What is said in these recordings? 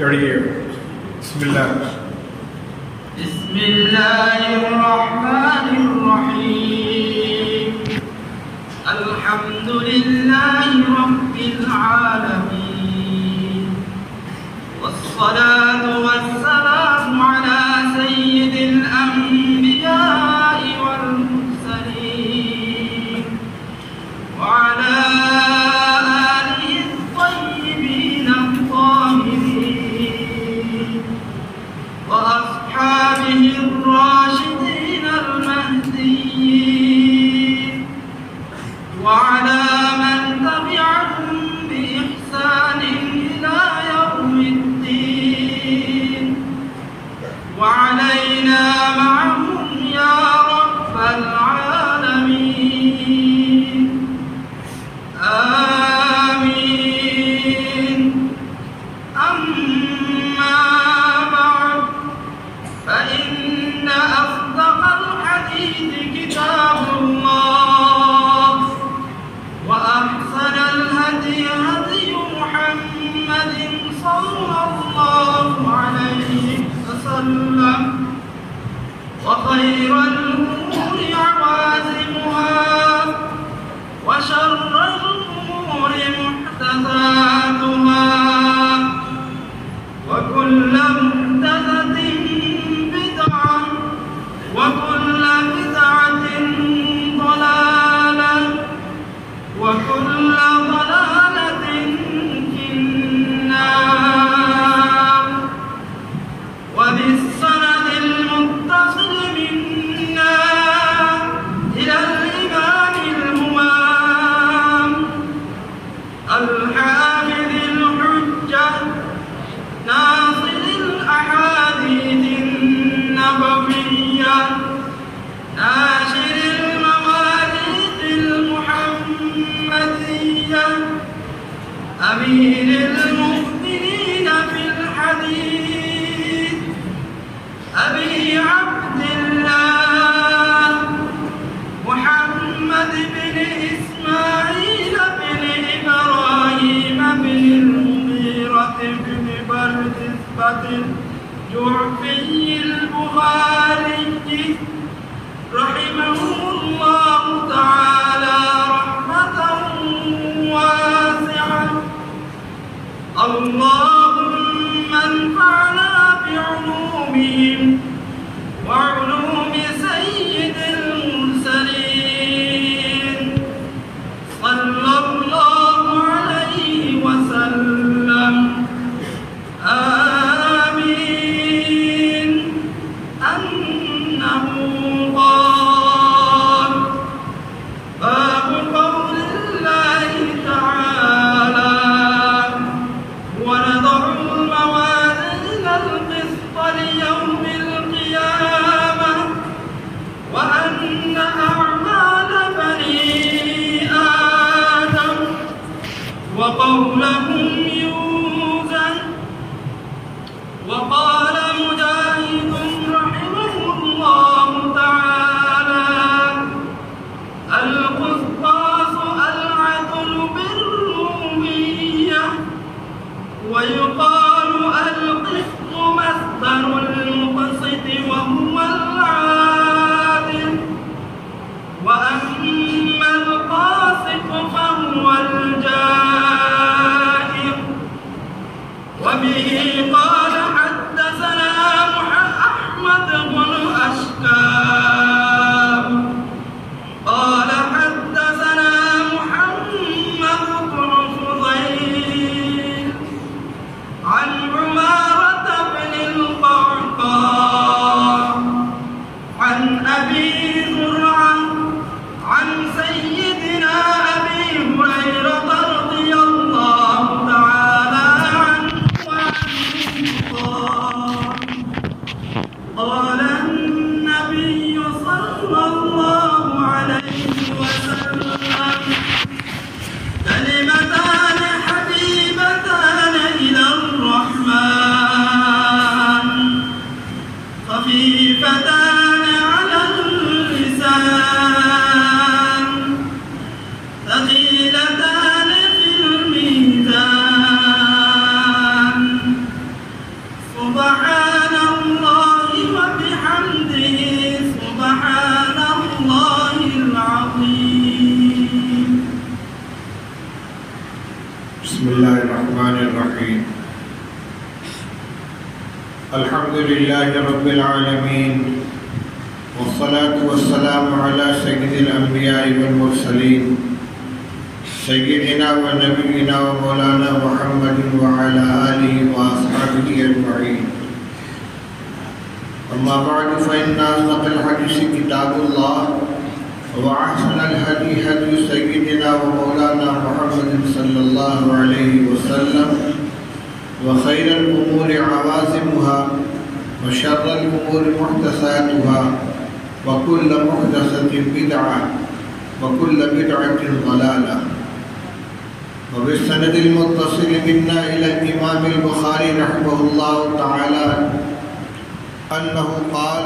30 years. Bismillah. Bismillahirrahmanirrahim. Alhamdulillahi Rabbil Alamin. Wassalatu wassalamu ala sayyidil anbiya'i wal mursalin wa ala وأصحابه الراشدين المهديين وعلى من تبعهم بإحسان إلى يوم الدين وعلينا معهم يا رب العالمين آمين. أما فإن أصدق الحديث كتاب الله وأحسن الهدي هدي محمد صلى الله عليه وسلم وخير الأمور عوازمها وشر الأمور محدثاتها وكل محدثة وكل بدعة ضلالة وكل ضلالة في النار. وبالسند المتصل منا إلى الإمام الممام الحافظ الحجة ناصر الأحاديث النبوية ناشر المواليد المحمدية أمير المؤمنين في الحديث أبي عبد الله محمد بن إسماعيل بن إبراهيم بن المغيرة بن بردسبة الجعفي البخاري رحمه الله تعالى رحمة واسعة. اللهم انفعنا بعلومهم وعلوم سيد المرسلين صلى الله عليه وسلم. آمين. أنه قال باب قول الله تعالى ونضع الموازين القسط ليوم القيامة وأن أعمال بني آدم وقولهم يوزن. وقال مجاهد رحمه الله تعالى القسطاس العدل بالرومية ويقال القسط مصدر المقسط وهو العادل وأما القاسط فهو الجائر. وبه قال حدثنا أحمد بن أشكاب قال حدثنا محمد بن فضيل عن عمارة بن القعقاع عن أبي زرعة عن سيدنا أبي هريرة رضي الله تعالى عنه وعن بسم الله الرحمن الرحيم الحمد لله رب العالمين والصلاة والسلام على سيد الأنبياء والمرسلين سيدنا ونبينا ومولانا محمد وعلى آله وأصحابه أجمعين. أما بعد فإن أصدق الحديث كتاب الله وأحسن الهدي هدي سيدنا ومولانا محمد صلى الله عليه وسلم وخير الأمور عوازمها وشر الأمور محدثاتها وكل محدثة بدعة وكل بدعة ضلالة. وبالسند المتصل منا إلى الإمام البخاري رحمه الله تعالى أنه قال: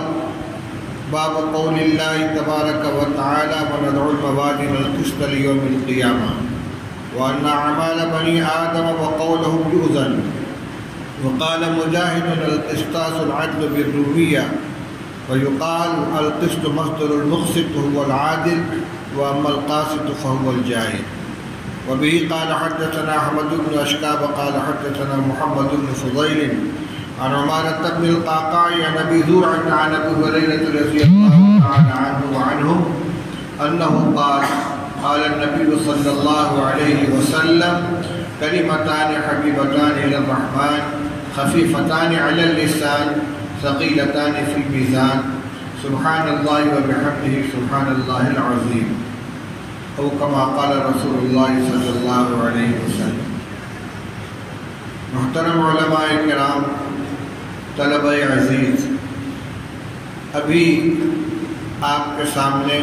باب قول الله تبارك وتعالى وندعو الموازين القسط ليوم القيامة وأن أعمال بني آدم وقولهم يؤذن. وقال مجاهد: القسطاس العدل بالروية، ويقال القسط مصدر المقسط هو العادل، وأما القاسط فهو الجاهل. وبه قال حدثنا أحمد بن أشكاب قال حدثنا محمد بن فضيل عن عمارة بن القعقاع عن أبي زرعة عن أبي هريرة رضي الله تعالى عنه وعنهم أنه قال: قال النبي صلى الله عليه وسلم: كلمتان حبيبتان إلى الرحمن خفيفتان على اللسان ثقيلتان في الميزان سبحان الله وبحمده سبحان الله العظيم، أو كما قال رسول الله صلی اللہ علیہ وسلم. محترم علماء کرام، طلبہ عزیز، ابھی آپ کے سامنے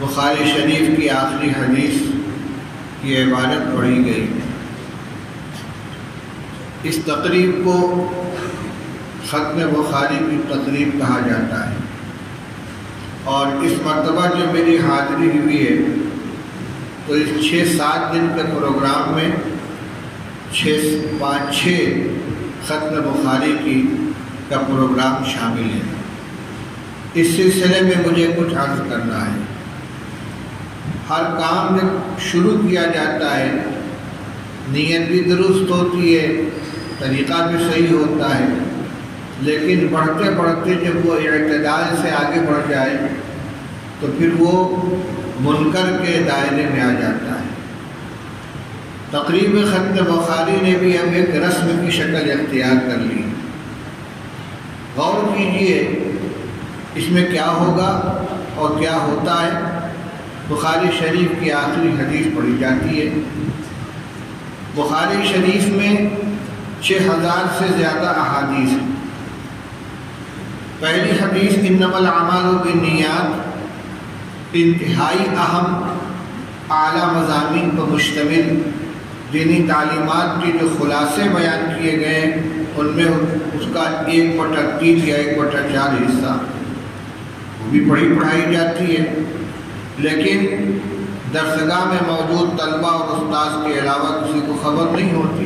بخاری شریف کی آخری حدیث کی عبارت پڑھی گئی. اس تقریب کو ختم بخاری کی تقریب کہا جاتا ہے، اور اس مرتبہ جو میری حاضری ہوئی ہے تو اس 6-7 دن کے پروگرام میں 5-6 ختم بخاری کا پروگرام شامل ہے. اس سلسلے میں مجھے کچھ عرض کرنا ہے. ہر کام جب شروع کیا جاتا ہے نیت بھی درست ہوتی ہے، طریقہ بھی صحیح ہوتا ہے، لیکن بڑھتے بڑھتے جب وہ اعتدال سے آگے بڑھ جائے تو پھر وہ منکر کے دائرے میں آ جاتا ہے. تقریب ختم بخاری نے بھی اب ایک رسم کی شکل اختیار کر لی. غور کیجئے اس میں کیا ہوگا اور کیا ہوتا ہے. بخاری شریف کی آخری حدیث پڑھی جاتی ہے. بخاری شریف میں 6000 سے زیادہ احادیث ہیں. پہلی حدیث انما الاعمال بالنیات انتہائی اہم اعلیٰ مضامین پر مشتمل دینی تعلیمات کے جو خلاصے بیان کیے گئے ان میں اس کا 1/3 یا 1/4 حصہ وہ بھی پڑھائی جاتی ہے، لیکن درسگاہ میں موجود طلبہ اور استاذ کے علاوہ کسی کو خبر نہیں ہوتی.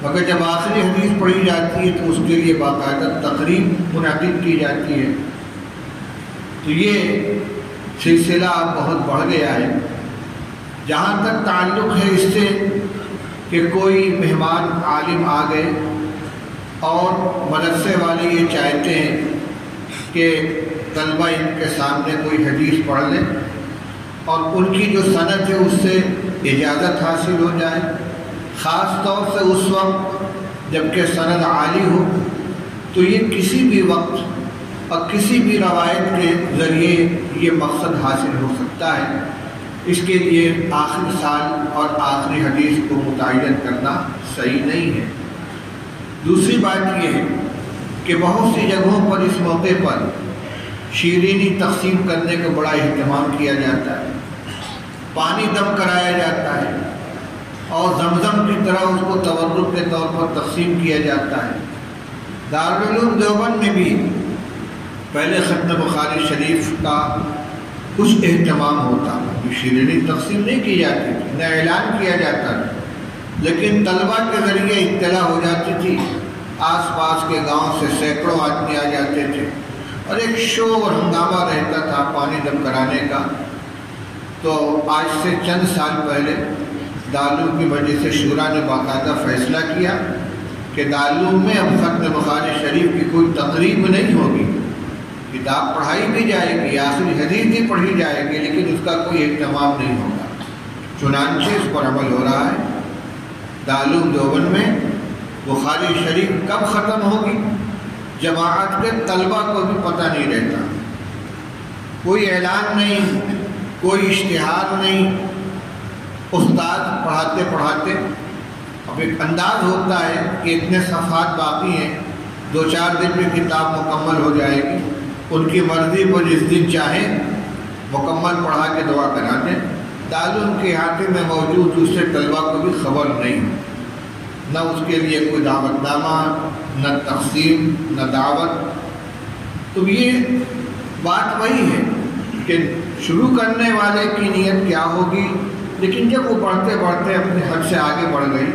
مگر جب آخری حدیث پڑھی جاتی ہے تو اس کے لیے باقاعدہ تقریب منعقد کی جاتی ہے. تو یہ سلسلہ اب بہت بڑھ گیا ہے. جہاں تک تعلق ہے اس سے کہ کوئی مہمان عالم آ گئے اور مدرسے والے یہ چاہتے ہیں کہ طلبہ ان کے سامنے کوئی حدیث پڑھ لیں اور ان کی جو سند ہے اس سے اجازت حاصل ہو جائے، خاص طور سے اس وقت جب کہ سند عالی ہو، تو یہ کسی بھی وقت اور کسی بھی روایت کے ذریعے یہ مقصد حاصل ہو سکتا ہے. اس کے لیے آخری سال اور آخری حدیث کو متعین کرنا صحیح نہیں ہے. دوسری بات یہ ہے کہ بہت سی جگہوں پر اس موقع پر شیرینی تقسیم کرنے کا بڑا اہتمام کیا جاتا ہے، پانی دم کرایا جاتا ہے اور زمزم کی طرح اس کو تورق کے طور پر تقسیم کیا جاتا ہے. دارالعلوم دیوبند میں بھی پہلے ختم بخاری شریف کا کچھ اہتمام ہوتا، شیرینی تقسیم نہیں کی جاتی تھی، نہ اعلان کیا جاتا تھا، لیکن طلبہ کے ذریعے اطلاع ہو جاتی تھی. آس پاس کے گاؤں سے سینکڑوں آدمی آ جاتے تھے اور ایک شور اور ہنگامہ رہتا تھا پانی دم کرانے کا. تو آج سے چند سال پہلے دارالعلوم کی مجلس شورا نے باقاعدہ فیصلہ کیا کہ دارالعلوم میں اب ختم بخاری شریف کی کوئی تقریب نہیں ہوگی، کتاب پڑھائی بھی جائے گی، آخری حدیث بھی پڑھی جائے گی، لیکن اس کا کوئی اہتمام نہیں ہوگا۔ چنانچہ اس پر عمل ہو رہا ہے۔ دارالعلوم دیوبند میں بخاری شریف کب ختم ہوگی جماعت کے طلبہ کو بھی پتہ نہیں رہتا، کوئی اعلان نہیں، کوئی اشتہار نہیں۔ استاد پڑھاتے پڑھاتے اب ایک انداز ہوتا ہے کہ اتنے صفحات باقی ہیں، 2-4 دن میں کتاب مکمل ہو جائے گی، ان کی مرضی پر جس دن چاہیں مکمل پڑھا کے دعا کرا دیں۔ دارالعلوم کے احاطے میں موجود دوسرے طلبہ کو بھی خبر نہیں، نہ اس کے لیے کوئی دعوت نامہ، نہ تقسیم، نہ دعوت۔ تو یہ بات وہی ہے کہ شروع کرنے والے کی نیت کیا ہوگی، لیکن جب وہ بڑھتے بڑھتے اپنے حد سے آگے بڑھ گئی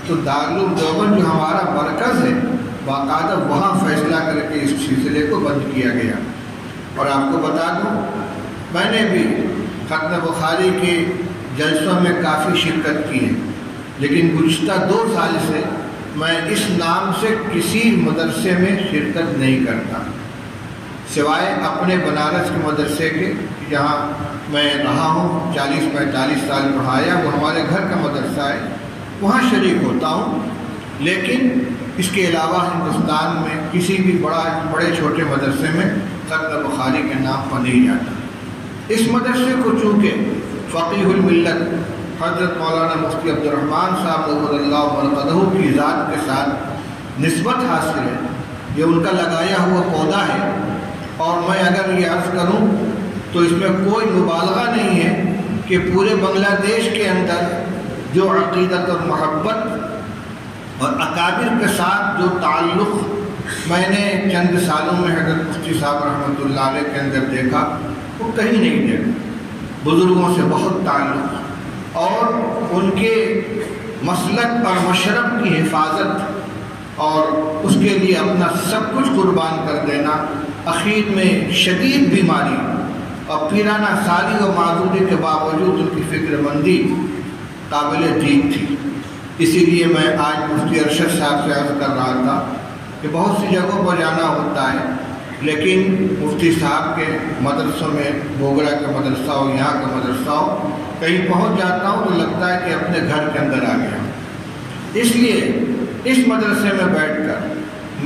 تو دارالعلوم دیوبند جو ہمارا مرکز ہے باقاعدہ وہاں فیصلہ کر کے اس سلسلے کو بند کیا گیا۔ اور آپ کو بتا دوں، میں نے بھی ختم بخاری کے جلسوں میں کافی شرکت کی ہے، لیکن گزشتہ 2 سال سے میں اس نام سے کسی مدرسے میں شرکت نہیں کرتا، سوائے اپنے بنارس کے مدرسے کے جہاں میں رہا ہوں، 40-45 سال پڑھایا، وہ ہمارے گھر کا مدرسہ ہے، وہاں شریک ہوتا ہوں۔ لیکن اس کے علاوہ ہندوستان میں کسی بھی بڑے چھوٹے مدرسے میں ختم بخاری کے نام پر نہیں جاتا۔ اس مدرسے کو چونکہ فقیہ الملت حضرت مولانا مفتی عبد الرحمن صاحب نور اللہ مرقدہ کی ذات کے ساتھ نسبت حاصل ہے، یہ ان کا لگایا ہوا پودا ہے، اور میں اگر یہ عرض کروں تو اس میں کوئی مبالغہ نہیں ہے کہ پورے بنگلہ دیش کے اندر جو عقیدت اور محبت اور اکابر کے ساتھ جو تعلق میں نے چند سالوں میں حضرت مفتی صاحب رحمۃ اللہ علیہ کے اندر دیکھا، وہ کہیں نہیں دیکھا۔ بزرگوں سے بہت تعلق اور ان کے مسلک اور مشرب کی حفاظت اور اس کے لیے اپنا سب کچھ قربان کر دینا، اخیر میں شدید بیماری اور پیرانہ سالی و معذوری کے باوجود ان کی فکر مندی قابل دید تھی۔ اسی لیے میں آج مفتی ارشد صاحب سے عرض کر رہا تھا کہ بہت سی جگہوں پر جانا ہوتا ہے، لیکن مفتی صاحب کے مدرسوں میں، بوگرا کا مدرسہ ہو، یہاں کا مدرسہ ہو، کہیں پہنچ جاتا ہوں تو لگتا ہے کہ اپنے گھر کے اندر آ گیا۔ اس لیے اس مدرسے میں بیٹھ کر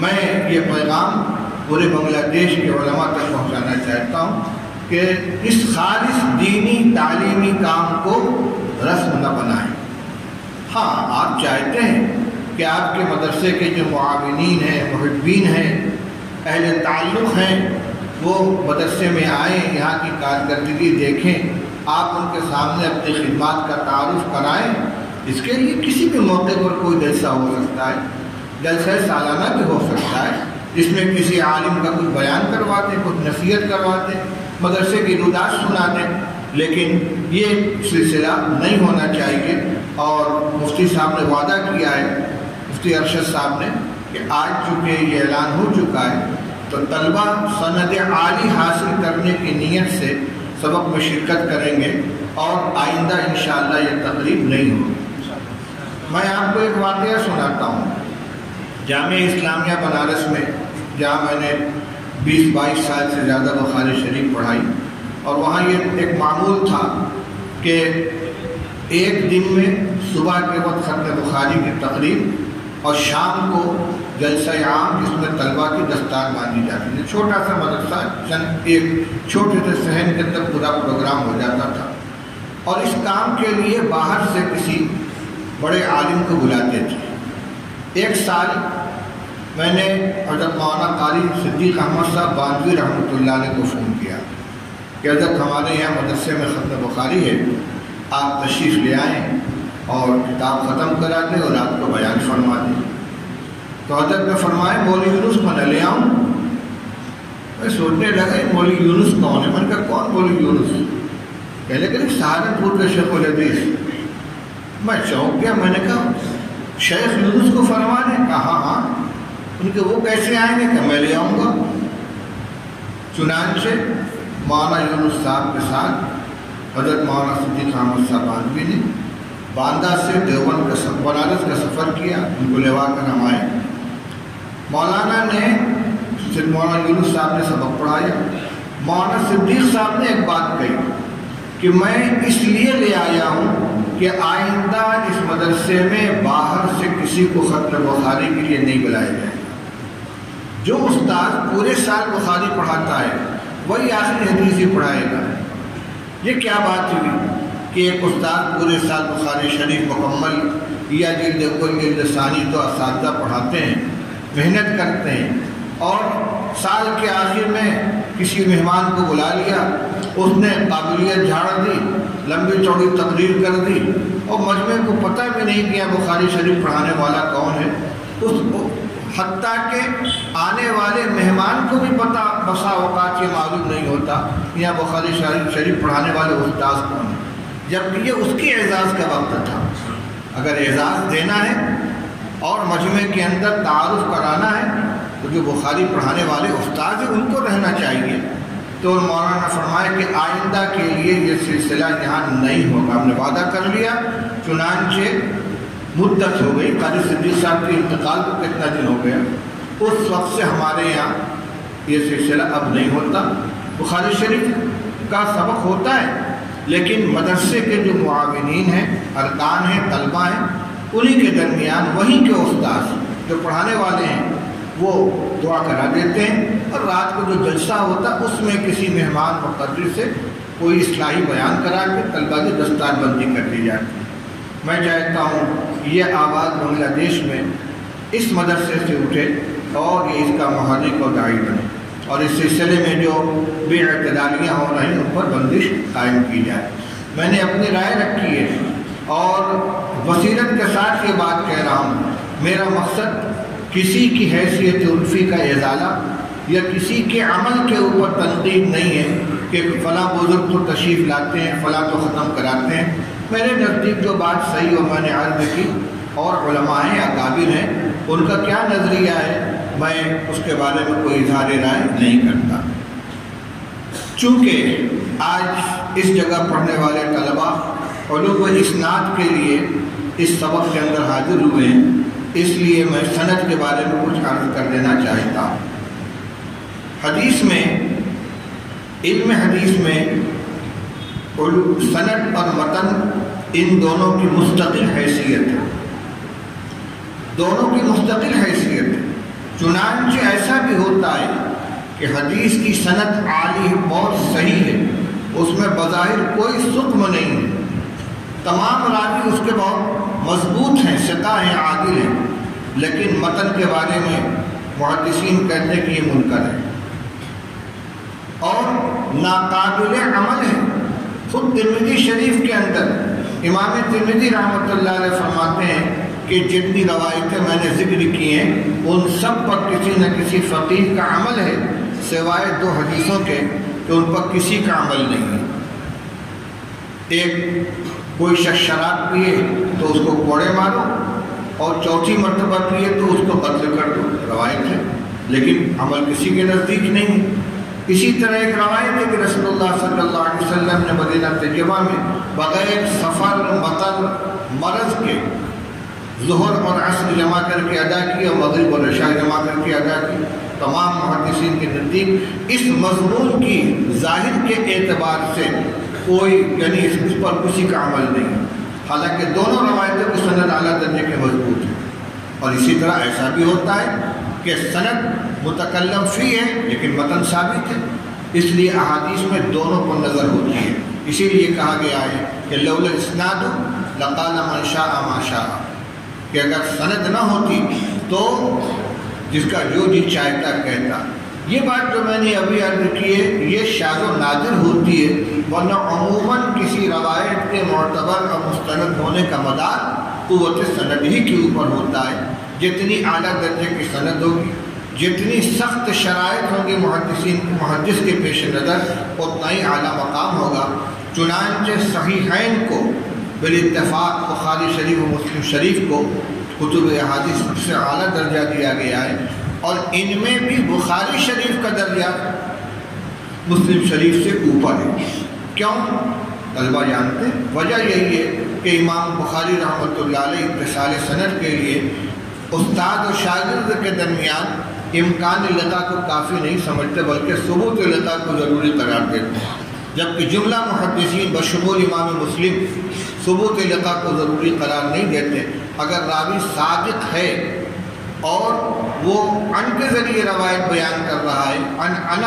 میں یہ پیغام پورے بنگلہ دیش کے علماء تک پہنچانا چاہتا ہوں کہ اس خالص دینی تعلیمی کام کو رسم نہ بنائیں۔ ہاں، آپ چاہتے ہیں کہ آپ کے مدرسے کے جو معاونین ہیں، محبین ہیں، اہل تعلق ہیں، وہ مدرسے میں آئیں، یہاں کی کارکردگی دیکھیں، آپ ان کے سامنے اپنی خدمات کا تعارف کرائیں۔ اس کے لیے کسی بھی موقع پر کوئی جلسہ ہو سکتا ہے، جلسہ سالانہ بھی ہو سکتا ہے، جس میں کسی عالم کا کچھ بیان کروا دیں، کچھ نصیحت کروا دیں، مدرسے کی رودات سنا دیں، لیکن یہ سلسلہ نہیں ہونا چاہیے۔ اور مفتی صاحب نے وعدہ کیا ہے، مفتی ارشد صاحب نے، کہ آج چونکہ یہ اعلان ہو چکا ہے تو طلبہ سند عالی حاصل کرنے کی نیت سے سبق میں شرکت کریں گے، اور آئندہ انشاءاللہ یہ تقریب نہیں ہوگی۔ میں آپ کو ایک واقعہ سناتا ہوں۔ جامعہ اسلامیہ بنارس میں، جہاں میں نے 20-22 سال سے زیادہ بخاری شریف پڑھائی، اور وہاں یہ ایک معمول تھا کہ ایک دن میں صبح کے وقت ختم بخاری کی تقریب اور شام کو جلسہ عام جس میں طلبہ کی دستار باندھی جاتی ہے۔ چھوٹا سا مدرسہ، چند ایک چھوٹے سے صحن کے اندر پورا پروگرام ہو جاتا تھا، اور اس کام کے لیے باہر سے کسی بڑے عالم کو بلاتے تھے۔ ایک سال میں نے حضرت مولانا قاری صدیق احمد صاحب باندھوی رحمۃ اللہ علیہ کو فون کیا کہ حضرت ہمارے یہاں مدرسے میں ختم بخاری ہے، آپ تشریف لے آئیں اور کتاب ختم کرا دیں اور آپ کو بیان فرما دیں۔ تو حضرت نے فرمائے مولوی یونس کو نہ لے آؤں۔ میں سوچنے لگا مولوی یونس کون ہے؟ میں نے کہا کون مولوی یونس؟ کہنے لگے سہارنپور کے شیخ الحدیث۔ میں چونک گیا، میں نے کہا شیخ یونس کو فرما دیں؟ کہا ہاں۔ ان کے وہ کیسے آئیں گے؟ کہ میں لے آؤں گا۔ چنانچہ مولانا یونس صاحب کے ساتھ حضرت مولانا صدیق احمد صاحب باندھوی نے باندہ سے دیوبند کا بنارس کا سفر کیا، ان کو لیوا کر ہم آئے۔ مولانا نے مولانا یونس صاحب نے سبق پڑھایا۔ مولانا صدیق صاحب نے ایک بات کہی کہ میں اس لیے لے آیا ہوں کہ آئندہ اس مدرسے میں باہر سے کسی کو ختم بخاری کے لیے نہیں بلایا جائے۔ جو استاد پورے سال بخاری پڑھاتا ہے وہی آخری حدیث ہی پڑھائے گا۔ یہ کیا بات ہوئی کہ ایک استاد پورے سال بخاری شریف مکمل یا جلد اول جلد ثانی تو اساتذہ پڑھاتے ہیں، محنت کرتے ہیں، اور سال کے آخر میں کسی مہمان کو بلا لیا، اس نے قابلیت جھاڑ دی، لمبی چوڑی تقریر کر دی، اور مجمع کو پتہ بھی نہیں کیا بخاری شریف پڑھانے والا کون ہے۔ حتیٰ کہ آنے والے مہمان کو بھی پتہ بسا اوقات یہ معلوم نہیں ہوتا یا بخاری شریف پڑھانے والے استاذ کون ہیں، جبکہ یہ اس کی اعزاز کا وقت تھا۔ اگر اعزاز دینا ہے اور مجمع کے اندر تعارف کرانا ہے تو جو بخاری پڑھانے والے استاد ہیں ان کو رہنا چاہیے۔ تو مولانا نے فرمایا کہ آئندہ کے لیے یہ سلسلہ یہاں نہیں ہوگا، ہم نے وعدہ کر لیا۔ چنانچہ مدت ہو گئی، قاری صدیق صاحب کے انتقال کو کتنا دن ہو گیا، اس وقت سے ہمارے یہاں یہ سلسلہ اب نہیں ہوتا۔ بخاری شریف کا سبق ہوتا ہے لیکن مدرسے کے جو معاونین ہیں، ارکان ہیں، طلبہ ہیں، انہی کے درمیان وہیں کے استاد جو پڑھانے والے ہیں وہ دعا کرا دیتے ہیں، اور رات کو جو جلسہ ہوتا ہے اس میں کسی مہمان مقرر سے کوئی اصلاحی بیان کرا کے طلبہ کی دستار بندی کر دی جاتی ہے۔ میں چاہتا ہوں یہ آواز بنگلہ دیش میں اس مدرسے سے اٹھے اور یہ اس کا محرک و داعی بنے، اور اس سلسلے میں جو بے اعتدالیاں ہو رہی ہیں ان پر بندش قائم کی جائے۔ میں نے اپنی رائے رکھی ہے اور بصیرت کے ساتھ یہ بات کہہ رہا ہوں، میرا مقصد کسی کی حیثیت عرفی کا ازالہ یا کسی کے عمل کے اوپر تنقید نہیں ہے کہ فلاں بزرگ تو تشریف لاتے ہیں، فلاں تو ختم کراتے ہیں۔ میرے نزدیک جو بات صحیح اور میں نے عرض کی، اور علماء ہیں، اکابر ہیں، ان کا کیا نظریہ ہے میں اس کے بارے میں کوئی اظہار رائے نہیں کرتا۔ چونکہ آج اس جگہ پڑھنے والے طلباء علوم اسناد کے لیے اس سبق کے اندر حاضر ہوئے ہیں، اس لیے میں سند کے بارے میں کچھ عرض کر دینا چاہتا ہوں۔ حدیث میں، علم حدیث میں سند اور متن ان دونوں کی مستقل حیثیت ہے، دونوں کی مستقل حیثیت ہے۔ چنانچہ ایسا بھی ہوتا ہے کہ حدیث کی سند عالی بہت صحیح ہے، اس میں بظاہر کوئی سقم نہیں ہے، تمام راوی اس کے بہت مضبوط ہیں، ثقہ ہیں، عادل ہیں، لیکن متن کے بارے میں محدثین کہتے ہیں کہ یہ منکر ہے اور ناقابل عمل ہے۔ خود ترمذی شریف کے اندر امام ترمذی رحمۃ اللہ علیہ فرماتے ہیں کہ جتنی روایتیں میں نے ذکر کی ہیں ان سب پر کسی نہ کسی فقیہ کا عمل ہے، سوائے 2 حدیثوں کے کہ ان پر کسی کا عمل نہیں ہے۔ ایک، کوئی شخص شراب پیے تو اس کو کوڑے مارو، اور چوتھی مرتبہ پیے تو اس کو قتل کر دو، روایت ہے، لیکن عمل کسی کے نزدیک نہیں۔ اسی طرح ایک روایت ہے کہ رسول اللہ صلی اللہ علیہ وسلم نے مدینہ طیبہ میں بغیر سفر، مطر، مرض کے ظہر اور عصر جمع کر کے ادا کی اور مغرب اور عشاء جمع کر کے ادا کی۔ تمام محدثین کے نزدیک اس مضمون کی ظاہر کے اعتبار سے کوئی یعنی اس پر کسی کا عمل نہیں، حالانکہ دونوں روایتوں کی سند اعلیٰ درجے کے مضبوط ہیں۔ اور اسی طرح ایسا بھی ہوتا ہے کہ سند متکلم فی ہے لیکن متن ثابت ہے، اس لیے احادیث میں دونوں پر نظر ہوتی ہے۔ اسی لیے کہا گیا ہے کہ لولا الاسناد لقال من شاء ما شاء، کہ اگر سند نہ ہوتی تو جس کا جو جی چاہتا کہتا۔ یہ بات جو میں نے ابھی عرض کی ہے یہ شاذ و نادر ہوتی ہے، ورنہ عموماً کسی روایت کے معتبر اور مستند ہونے کا مدار قوت سند ہی کے اوپر ہوتا ہے۔ جتنی اعلیٰ درجے کی سند ہوگی، جتنی سخت شرائط ہوں گی محدث کے پیش نظر، اتنا ہی اعلیٰ مقام ہوگا۔ چنانچہ صحیحین کو بالاتفاق بخاری شریف و مسلم شریف کو کتب احادیث سب سے اعلیٰ درجہ دیا گیا ہے، اور ان میں بھی بخاری شریف کا درجہ مسلم شریف سے اوپر ہے۔ کیوں؟ طلبہ جانتے ہیں، وجہ یہی ہے کہ امام بخاری رحمۃ اللہ علیہ اتصال سند کے لیے استاد و شاگرد کے درمیان امکان لقاء کو کافی نہیں سمجھتے بلکہ ثبوت لقاء کو ضروری قرار دیتے ہیں، جبکہ جملہ محدثین بشمول امام مسلم ثبوت لقاء کو ضروری قرار نہیں دیتے۔ اگر راوی صادق ہے اور وہ عن کے ذریعے روایت بیان کر رہا ہے، عن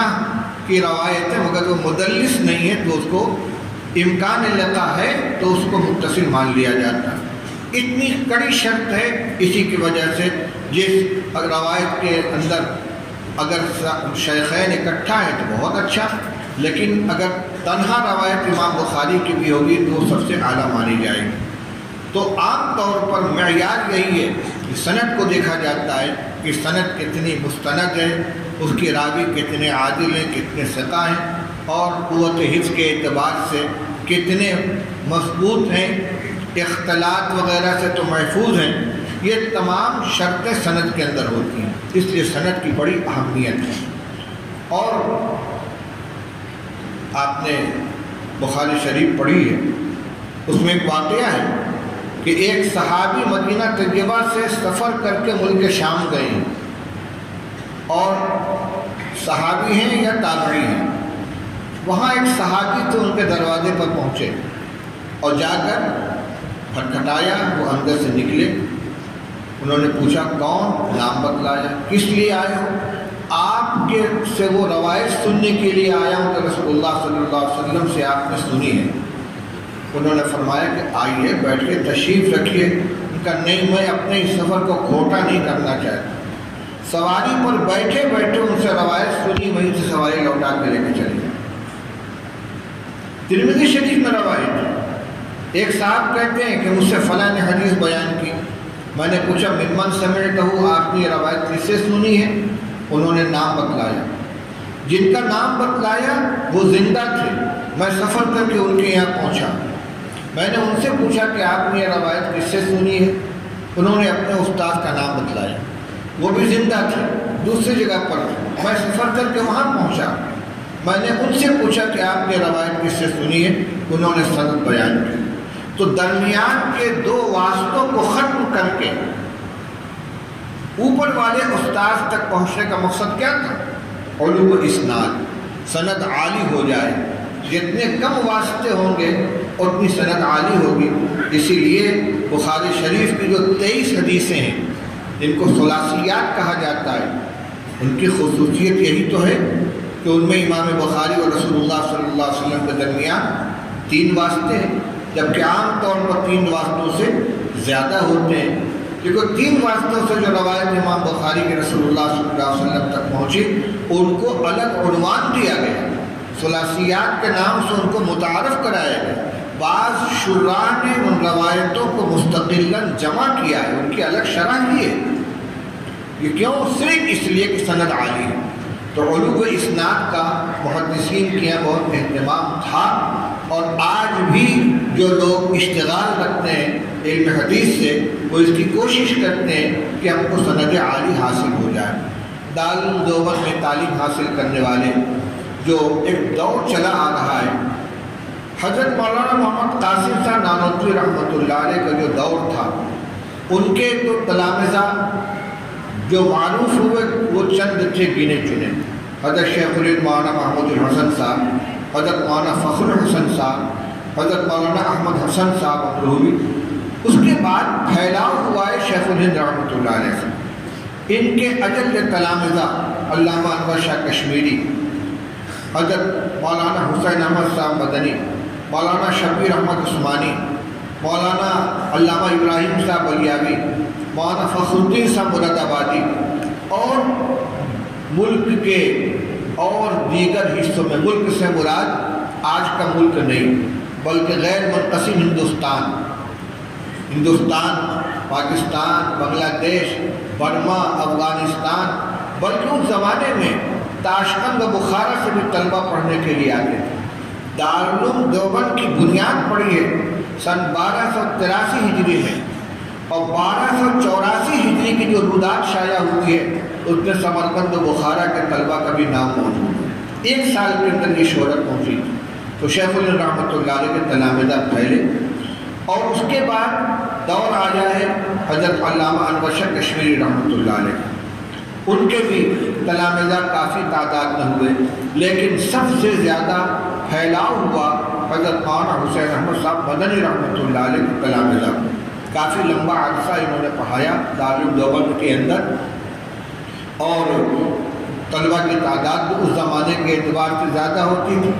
کی روایت ہے مگر وہ مدلس نہیں ہے، تو اس کو امکان لقاء ہے تو اس کو متصل مان لیا جاتا ہے۔ اتنی کڑی شرط ہے، اسی کی وجہ سے جس روایت کے اندر اگر شیخین اکٹھا ہے تو بہت اچھا، لیکن اگر تنہا روایت امام بخاری کی بھی ہوگی تو وہ سب سے اعلیٰ مانی جائے گی۔ تو عام طور پر معیار یہی ہے کہ سند کو دیکھا جاتا ہے کہ سند کتنی مستند ہے، اس کے راوی کتنے عادل ہیں، کتنے ثقہ ہیں، اور قوت حفظ کے اعتبار سے کتنے مضبوط ہیں، اختلاط وغیرہ سے تو محفوظ ہیں۔ یہ تمام شرطیں سند کے اندر ہوتی ہیں، اس لیے سند کی بڑی اہمیت ہے۔ اور آپ نے بخاری شریف پڑھی ہے، اس میں ایک واقعہ ہے کہ ایک صحابی مدینہ طیبہ سے سفر کر کے ملک شام گئے ہیں، اور صحابی ہیں یا تابعی ہیں۔ وہاں ایک صحابی تو ان کے دروازے پر پہنچے اور جا کر کھٹکھٹایا، وہ اندر سے نکلے۔ انہوں نے پوچھا کون؟ نام بتلایا۔ کس لیے آئے ہو؟ آپ کے سے وہ روایت سننے کے لیے آیا ہوں کہ رسول اللہ صلی اللہ علیہ وسلم سے آپ نے سنی ہے۔ انہوں نے فرمایا کہ آئیے بیٹھ کے تشریف رکھیے۔ ان کا نہیں، میں اپنے اس سفر کو کھوٹا نہیں کرنا چاہتا۔ سواری پر بیٹھے بیٹھے ان سے روایت سنی، وہیں سے سواری لوٹا کے لے کے چلی۔ ترمذی شریف میں روایت ہے، ایک صاحب کہتے ہیں کہ مجھ سے فلاں نے حدیث بیان کی، میں نے پوچھا ممن سمعتہ، آپ نے یہ روایت کس سے سنی ہے؟ انہوں نے نام بتلایا۔ جن کا نام بتلایا وہ زندہ تھے، میں سفر کر کے ان کے یہاں پہنچا۔ میں نے ان سے پوچھا کہ آپ نے یہ روایت کس سے سنی ہے؟ انہوں نے اپنے استاد کا نام بتلایا، وہ بھی زندہ تھے، دوسری جگہ پر تھے۔ میں سفر کر کے وہاں پہنچا، میں نے ان سے پوچھا کہ آپ نے روایت کس سے سنی ہے؟ انہوں نے سند بیان کی۔ تو درمیان کے دو واسطوں کو ختم کر کے اوپر والے استاد تک پہنچنے کا مقصد کیا تھا؟ علو اسناد، سند عالی ہو جائے۔ جتنے کم واسطے ہوں گے اتنی سند عالی ہوگی۔ اسی لیے بخاری شریف کی جو 23 حدیثیں ہیں جن کو ثلاثیات کہا جاتا ہے، ان کی خصوصیت یہی تو ہے کہ ان میں امام بخاری اور رسول اللہ صلی اللہ علیہ وسلم کے درمیان 3 واسطے ہیں، جبکہ عام طور پر 3 واسطوں سے زیادہ ہوتے ہیں، کیونکہ 3 واسطوں سے جو روایت امام بخاری کے رسول اللہ صلی اللہ علیہ وسلم تک پہنچی ان کو الگ عنوان دیا گیا، ثلاثیات کے نام سے ان کو متعارف کرایا گیا۔ بعض شراح نے ان روایتوں کو مستقلاً جمع کیا ہے، ان کی الگ شرح کی ہے۔ یہ کیوں؟ صرف اس لیے کہ سند عالی ہے۔ تو علو اسناد کا محدثین کے یہاں بہت اہتمام تھا، اور آج بھی جو لوگ اشتغال رکھتے ہیں علم حدیث سے وہ اس کی کوشش کرتے ہیں کہ ہم کو سند عالی حاصل ہو جائے۔ دارالعلوم دیوبند میں تعلیم حاصل کرنے والے جو ایک دور چلا آ رہا ہے، حضرت مولانا محمد قاسم صاحب نانوتوی رحمۃ اللہ علیہ کا جو دور تھا، ان کے تو تلامذہ جو معروف ہوئے وہ چند تھے گنے چنے۔ حضرت شیخ الہند مولانا محمود الحسن صاحب، حضرت مولانا فخر الحسن صاحب، حضرت مولانا احمد حسن صاحب امروہوی۔ اس کے بعد پھیلاؤ ہوا ہے شیخ الہند رحمۃ اللہ علیہ سے۔ ان کے اجل تلامذہ علامہ انور شاہ کشمیری، حضرت مولانا حسین احمد صاحب مدنی، مولانا شبیر احمد عثمانی، مولانا علامہ ابراہیم صاحب علیاوی، مولانا فخر الدین صاحب مراد آبادی، اور ملک کے اور دیگر حصوں میں، ملک سے مراد آج کا ملک نہیں بلکہ غیر منقسم ہندوستان، پاکستان، بنگلہ دیش، برما، افغانستان، بلکہ اس زمانے میں تاشقند و بخارا سے بھی طلبہ پڑھنے کے لیے آتے تھے۔ دارالعلوم دیوبند کی بنیاد پڑی ہے سن 1283 ہجری میں، اور 1284 ہجری کی جو رودات شائع ہوئی ہے اس میں سمرقند و بخارا کے طلبہ کا بھی نام موجود ہے۔ 1 سال کے اندر یہ شہرت پہنچی۔ تو شیخ الہند رحمۃ اللہ علیہ کے تلامذہ پھیلے، اور اس کے بعد دور آیا ہے حضرت علامہ انور شاہ کشمیری رحمۃ اللہ علیہ، ان کے بھی تلامذہ کافی تعداد میں ہوئے، لیکن سب سے زیادہ پھیلاؤ ہوا حضرت مولانا حسین احمد صاحب مدنی رحمۃ اللہ علیہ کے تلامذہ، کافی لمبا عرصہ انہوں نے پڑھایا دارالعلوم دیوبند کے اندر، اور طلبہ کی تعداد بھی اس زمانے کے اعتبار سے زیادہ ہوتی تھی۔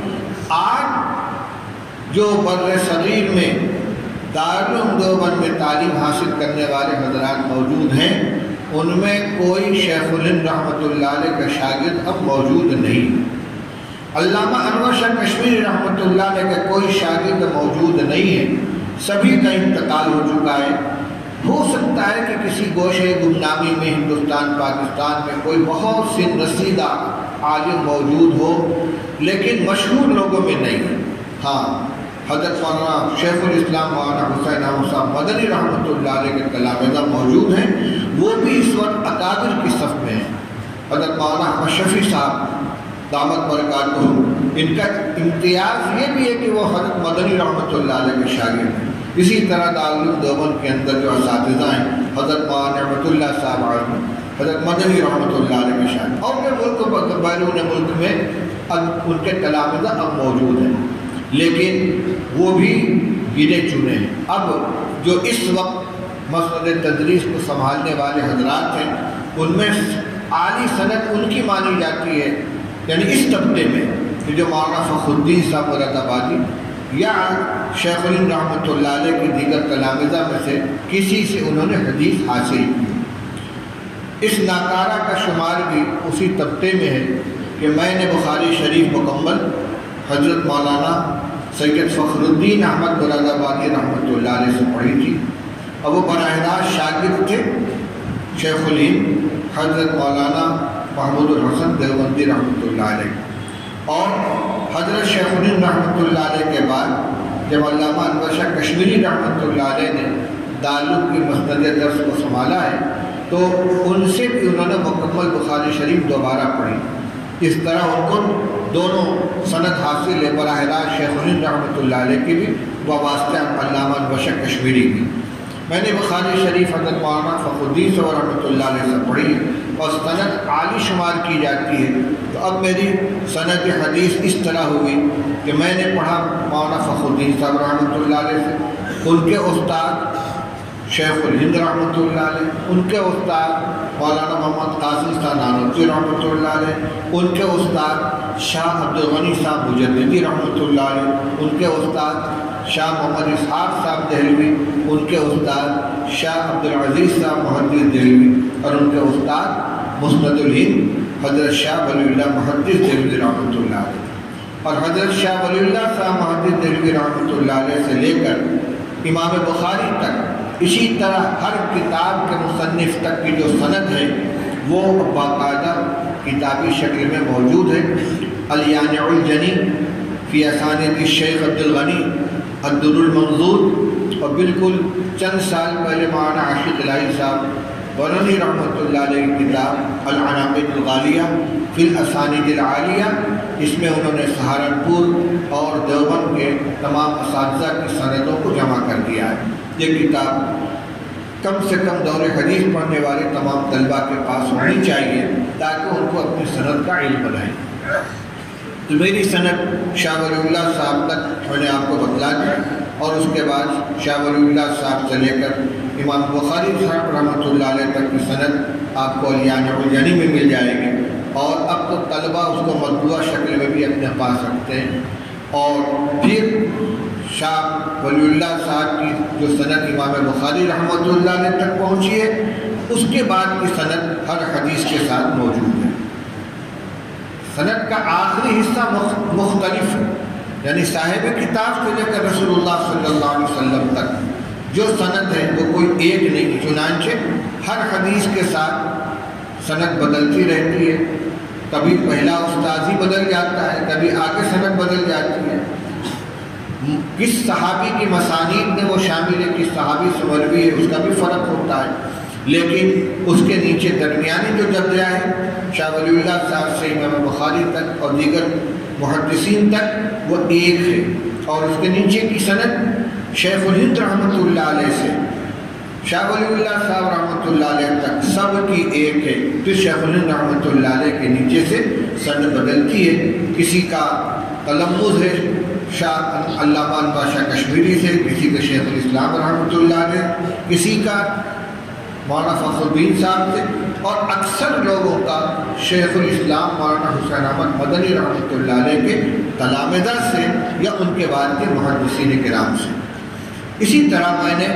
آج جو بر صغیر میں دارالعلوم دیوبند میں تعلیم حاصل کرنے والے حضرات موجود ہیں، ان میں کوئی شیخ الہند رحمۃ اللہ علیہ کا شاگرد اب موجود نہیں۔ علامہ انور شاہ کشمیری رحمۃ اللہ علیہ کا کوئی شاگرد موجود نہیں ہے، سبھی کا انتقال ہو چکا ہے۔ ہو سکتا ہے کہ کسی گوشے گمنامی میں ہندوستان پاکستان میں کوئی بہت سی رسیدہ عالم موجود ہو، لیکن مشہور لوگوں میں نہیں۔ ہاں، حضرت مولانا شیخ الاسلام مولانا حسین احمد صاحب مدنی رحمۃ اللہ علیہ کے تلامذہ موجود ہیں، وہ بھی اس وقت اکابر کی صف میں ہیں۔ حضرت مولانا احمد شفیع صاحب دامت برکاتہم، ان کا امتیاز یہ بھی ہے کہ وہ حضرت مدنی رحمۃ اللہ علیہ کے شاگرد ہیں۔ اسی طرح دارالعلوم دیوبند کے اندر جو اساتذہ ہیں حضرت مولانا نعمت اللہ صاحب عالم، حضرت مدنی رحمۃ اللہ علیہ کے شاگرد، اور بھی ملک بیرون ملک میں ان کے تلامذہ اب موجود ہیں، لیکن وہ بھی گنے چنے ہیں۔ اب جو اس وقت مسند تدریس کو سنبھالنے والے حضرات ہیں، ان میں اعلی سند ان کی مانی جاتی ہے، یعنی اس طبقے میں کہ جو مولانا فخر الدین صاحب مراد آبادی یا شیخ الہند رحمۃ اللہ علیہ کے دیگر تلامذہ میں سے کسی سے انہوں نے حدیث حاصل کی۔ اس ناکارہ کا شمار بھی اسی طبقے میں ہے کہ میں نے بخاری شریف مکمل حضرت مولانا سید فخر الدین احمد مراد آبادی رحمۃ اللہ علیہ سے پڑھی تھی، اور وہ براہ راست شاگرد تھے شیخ الہند حضرت مولانا محمود الحسن دیوبندی رحمۃ اللہ علیہ، اور حضرت شیخ الہند رحمۃ اللہ علیہ کے بعد جب علامہ انور شاہ کشمیری رحمۃ اللہ علیہ نے دارالعلوم کی مسند درس کو سنبھالا ہے، تو ان سے بھی انہوں نے مکمل بخاری شریف دوبارہ پڑھی۔ اس طرح ان کو دونوں سند حاصل ہے، براہ راست شیخ الہند رحمۃ اللہ علیہ کی بھی وابستہ علامہ انور شاہ کشمیری کی۔ میں نے بخاری شریف حضرت مولانا فخر الدین صاحب رحمۃ اللہ علیہ سے پڑھی اور سند عالی شمار کی جاتی ہے، تو اب میری سند حدیث اس طرح ہوئی کہ میں نے پڑھا مولانا فخر الدین صاحب رحمۃ اللہ علیہ سے، ان کے استاد شیخ الہند رحمۃ اللہ علیہ، ان کے استاد مولانا محمد قاسم صاحب نانوتوی رحمۃ اللہ علیہ، ان کے استاد شاہ عبدالغنی صاحب مجددی رحمۃ اللہ علیہ، ان کے استاد شاہ محمد اسحاق صاحب دہلوی، ان کے استاد شاہ عبدالعزیز صاحب محدث دہلوی، اور ان کے استاد مسند الہند حضرت شاہ ولی اللہ محدث دہلوی رحمۃ اللہ علیہ، اور حضرت شاہ ولی اللہ صاحب محدث دہلوی رحمۃ اللہ علیہ سے لے کر امام بخاری تک، اسی طرح ہر کتاب کے مصنف تک کی جو سند ہے وہ باقاعدہ کتابی شکل میں موجود ہے۔ الیانع الجنی فی اسانید الشیخ عبدالغنی الدر المنظور، اور بالکل چند سال پہلے مولانا عاشق الہی صاحب ورنی رحمۃ اللہ علیہ کی کتاب العناقید الغالیہ فی الاسانید العالیہ، اس میں انہوں نے سہارنپور اور دیوبند کے تمام اساتذہ کی سندوں کو جمع کر دیا ہے۔ یہ کتاب کم سے کم دور حدیث پڑھنے والے تمام طلباء کے پاس ہونی چاہیے تاکہ ان کو اپنی سند کا علم بنائیں۔ تو میری سند شاہ ولی اللہ صاحب تک میں نے آپ کو بتلا دیا، اور اس کے بعد شاہ ولی اللہ صاحب سے لے کر امام بخاری صاحب رحمۃ اللہ علیہ تک کی سند آپ کو الیانع الجنی میں مل جائے گی، اور اب تو طلباء اس کو مطبوعہ شکل میں بھی اپنے پاس رکھتے ہیں۔ اور پھر شاہ ولی اللہ صاحب کی جو سند امام بخاری رحمۃ اللہ علیہ تک پہنچی ہے، اس کے بعد کی سند ہر حدیث کے ساتھ موجود ہے۔ سند کا آخری حصہ مختلف ہے، یعنی صاحب کتاب سے لے کر رسول اللہ صلی اللہ علیہ وسلم تک جو سند ہے وہ کوئی ایک نہیں، چنانچہ ہر حدیث کے ساتھ سند بدلتی رہتی ہے، کبھی پہلا استاذ ہی بدل جاتا ہے، کبھی آگے سند بدل جاتی ہے، کس صحابی کی مسانید میں وہ شامل ہے، کس صحابی سے مروی ہے، اس کا بھی فرق ہوتا ہے، لیکن اس کے نیچے درمیانی جو درجہ ہے شاہ ولی اللہ صاحب سے امام بخاری تک اور دیگر محدثین تک وہ ایک ہے، اور اس کے نیچے کی سند شیخ الہند رحمۃ اللہ علیہ سے شاہ ولی اللہ صاحب رحمۃ اللہ علیہ تک سب کی ایک ہے، پھر شیخ الہند رحمۃ اللہ علیہ کے نیچے سے سند بدلتی ہے، کسی کا تلمذ ہے شاہ علامہ انبا شاہ کشمیری سے، کسی کا شیخ الاسلام رحمۃ اللہ علیہ، کسی کا مولانا فخر الدین صاحب سے، اور اکثر لوگوں کا شیخ الاسلام مولانا حسین احمد مدنی رحمۃ اللہ علیہ کے تلامذہ سے یا ان کے بعد کے محدثین کرام سے۔ اسی طرح میں نے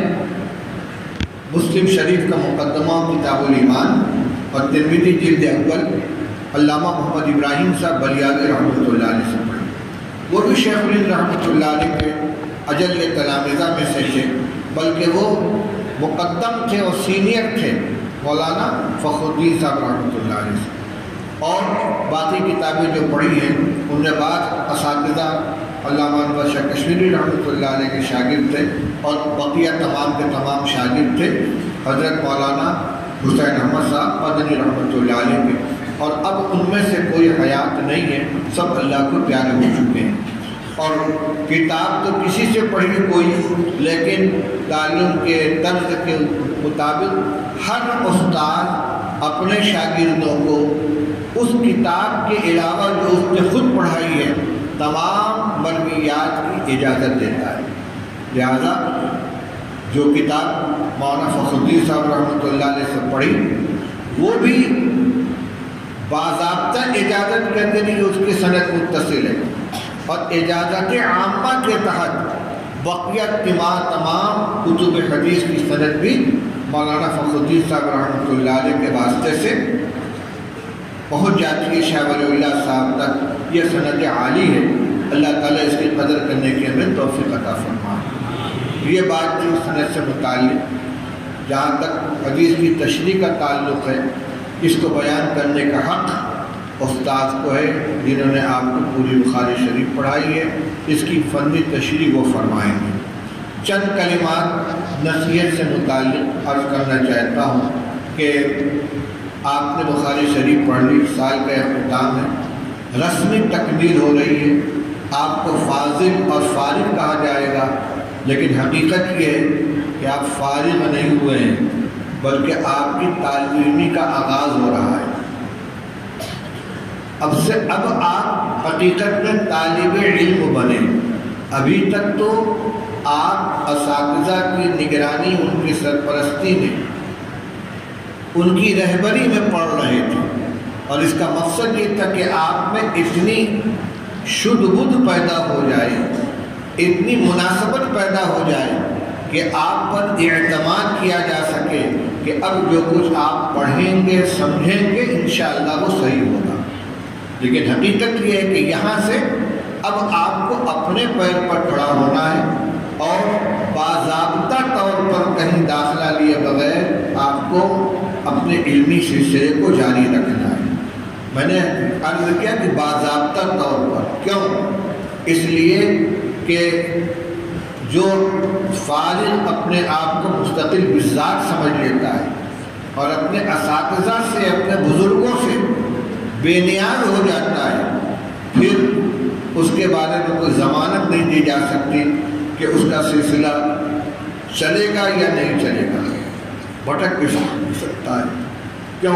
مسلم شریف کا مقدمہ کتاب الایمان اور ترمذی جلد اول علامہ محمد ابراہیم صاحب بلیاگی رحمۃ اللہ علیہ سے پڑھا، وہ بھی شیخ الہند رحمۃ اللہ علیہ کے اجل تلامذہ میں سے تھے، بلکہ وہ مقدم تھے اور سینئر تھے مولانا فخر الدین صاحب رحمۃ اللہ علیہ سے۔ اور باقی کتابیں جو پڑھی ہیں ان میں بعض اساتذہ علامہ انور شاہ کشمیری رحمۃ اللہ علیہ کے شاگرد تھے، اور بقیہ تمام کے تمام شاگرد تھے حضرت مولانا حسین احمد صاحب مدنی رحمۃ اللہ علیہ کے، اور اب ان میں سے کوئی حیات نہیں ہے، سب اللہ کو پیارے ہو چکے ہیں۔ اور کتاب تو کسی سے پڑھی کوئی، لیکن تعلیم کے طرز کے مطابق ہر استاد اپنے شاگردوں کو اس کتاب کے علاوہ جو اس نے خود پڑھائی ہے تمام مرویات کی اجازت دیتا ہے، لہذا جو کتاب مولانا فخر الدین صاحب رحمۃ اللہ علیہ سے پڑھی وہ بھی باضابطہ اجازت کے اندر ہی اس کی سند متصل ہے، اور اجازت عامہ کے تحت بقیہ تمام کتب حدیث کی سند بھی مولانا فخر الدین صاحب رحمۃ اللہ علیہ کے واسطے سے پہنچ جاتی ہے شاہ ولی اللہ صاحب تک۔ یہ سند عالی ہے، اللہ تعالیٰ اس کی قدر کرنے کی ہمیں توفیق عطا فرمائے۔ یہ بات تھی سند سے متعلق۔ جہاں تک حدیث کی تشریح کا تعلق ہے، اس کو بیان کرنے کا حق استاد کو ہے جنہوں نے آپ کو پوری بخاری شریف پڑھائی ہے، اس کی فنی تشریح وہ فرمائیں گے۔ چند کلمات نصیحت سے متعلق عرض کرنا چاہتا ہوں کہ آپ نے بخاری شریف پڑھ لی، سال کا اختتام ہے، رسمی تکمیل ہو رہی ہے، آپ کو فاضل اور فارغ کہا جائے گا، لیکن حقیقت یہ ہے کہ آپ فارغ نہیں ہوئے ہیں، بلکہ آپ کی طالب علمی کا آغاز ہو رہا ہے۔ اب آپ حقیقت میں طالب علم بنے۔ ابھی تک تو آپ اساتذہ کی نگرانی، ان کی سرپرستی میں، ان کی رہبری میں پڑھ رہے تھے، اور اس کا مقصد یہ تھا کہ آپ میں اتنی شدھ بدھ پیدا ہو جائے، اتنی مناسبت پیدا ہو جائے کہ آپ پر اعتماد کیا جا سکے کہ اب جو کچھ آپ پڑھیں گے سمجھیں گے انشاءاللہ وہ صحیح ہوگا۔ لیکن حقیقت یہ ہے کہ یہاں سے اب آپ کو اپنے پیر پر کھڑا ہونا ہے، اور باضابطہ طور پر کہیں داخلہ لیے بغیر آپ کو اپنے علمی سلسلے کو جاری رکھنا ہے۔ میں نے عرض کیا کہ باضابطہ طور پر، کیوں؟ اس لیے کہ جو فارغ اپنے آپ کو مستقل بذات سمجھ لیتا ہے اور اپنے اساتذہ سے، اپنے بزرگوں سے بے نیاز ہو جاتا ہے، پھر اس کے بارے میں کوئی ضمانت نہیں دی جا سکتی کہ اس کا سلسلہ چلے گا یا نہیں چلے گا، بھٹک بھی سکتا ہے۔ کیوں؟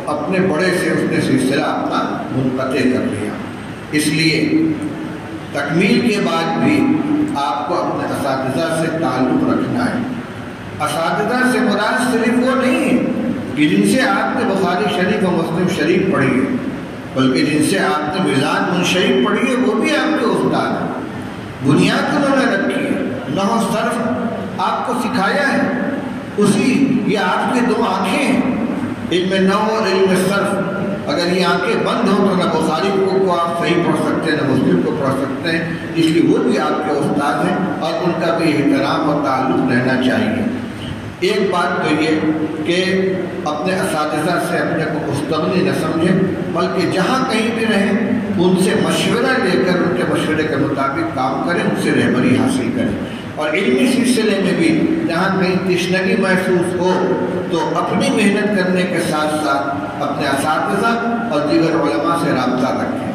اپنے بڑے سے اس نے سلسلہ اپنا منقطع کر لیا۔ اس لیے تکمیل کے بعد بھی آپ کو اپنے اساتذہ سے تعلق رکھنا ہے۔ اساتذہ سے مراد صرف وہ نہیں ہے کہ جن سے آپ نے بخاری شریف اور مسلم شریف پڑھی ہے، بلکہ جن سے آپ نے میزان منشریف پڑھی ہے وہ بھی آپ کے استاد ہیں۔ بنیاد انہوں نے رکھی ہے، نحو صرف آپ کو سکھایا ہے، یہ آپ کی دو آنکھیں ہیں، علم نحو اور علم صرف۔ اگر یہ آنکھیں بند ہوں تو نہ بخاری کو آپ صحیح پڑھ سکتے ہیں، نہ مسلم کو پڑھ سکتے ہیں، اس لیے وہ بھی آپ کے استاد ہیں اور ان کا بھی احترام اور تعلق رہنا چاہیے۔ ایک بات تو یہ کہ اپنے اساتذہ سے اپنے کو مستغنی نہ سمجھیں، بلکہ جہاں کہیں بھی رہیں ان سے مشورہ لے کر ان کے مشورے کے مطابق کام کریں، ان سے رہبری حاصل کریں۔ اور علمی سلسلے میں بھی جہاں کہیں تشنگی محسوس ہو تو اپنی محنت کرنے کے ساتھ ساتھ اپنے اساتذہ اور دیگر علماء سے رابطہ رکھیں۔